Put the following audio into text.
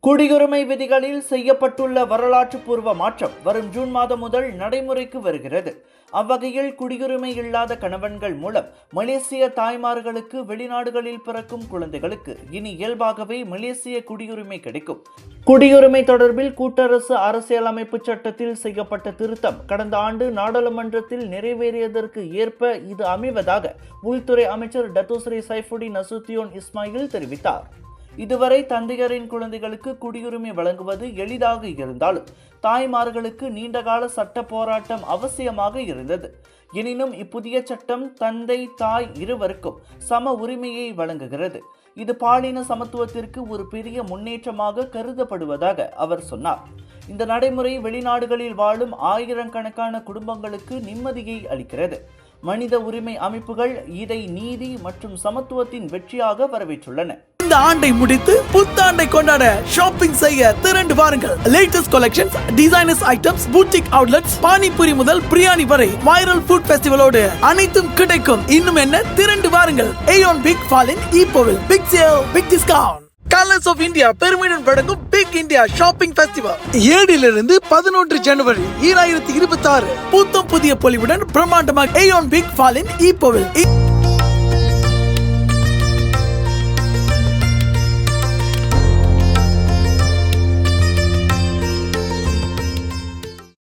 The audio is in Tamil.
குடியுரிமை விதிகளில் செய்யப்பட்டுள்ள வரலாற்று பூர்வ மாற்றம் வரும் ஜூன் மாதம் முதல் நடைமுறைக்கு வருகிறது. அவ்வகையில் குடியுரிமை இல்லாத கணவன்கள் மூலம் மலேசிய தாய்மார்களுக்கு வெளிநாடுகளில் பிறக்கும் குழந்தைகளுக்கு இனி இயல்பாகவே மலேசிய குடியுரிமை கிடைக்கும். குடியுரிமை தொடர்பில் கூட்டரசு அரசியலமைப்பு சட்டத்தில் செய்யப்பட்ட திருத்தம் கடந்த ஆண்டு நாடாளுமன்றத்தில் நிறைவேறியதற்கு ஏற்ப இது அமைவதாக உள்துறை அமைச்சர் டத்தோஸ்ரீ சைஃபுடின் நசுத்தியோன் இஸ்மாயில் தெரிவித்தார். இதுவரை தந்தையரின் குழந்தைகளுக்கு குடியுரிமை வழங்குவது எளிதாக இருந்தாலும் தாய்மார்களுக்கு நீண்டகால சட்ட போராட்டம் அவசியமாக இருந்தது. எனினும் இப்புதிய சட்டம் தந்தை தாய் இருவருக்கும் சம உரிமையை வழங்குகிறது. இது பாலின சமத்துவத்திற்கு ஒரு பெரிய முன்னேற்றமாக கருதப்படுவதாக அவர் சொன்னார். இந்த நடைமுறை வெளிநாடுகளில் வாழும் ஆயிரக்கணக்கான குடும்பங்களுக்கு நிம்மதியை அளிக்கிறது. மனித உரிமை அமைப்புகள் இதை நீதி மற்றும் சமத்துவத்தின் வெற்றியாக வரவேற்றுள்ளன. இந்த ஆண்டை முடித்து புத்தாண்டை கொண்டாட ஷாப்பிங் செய்ய திரண்டு வாருங்கள். Latest collections, designers items, boutique outlets, panipuri முதல் பிரியாணி வரை வைரல் ஃபுட் ஃபெஸ்டிவலோடு அனைத்தும் கிடைக்கும். இன்னும் என்ன, திரண்டு வாருங்கள். ஏயோன் பிக் ஃபாலின் ஈப்போவில் big sale, big discount. Colours of India பெருமையுடன் வழங்கும் big India shopping festival 7 to 11 ஜனவரி 2026 புத்தம் புதிய பொலிவுடன் பிரம்மாண்டமாக ஏயோன் பிக் ஃபாலின் ஈப்போவில்.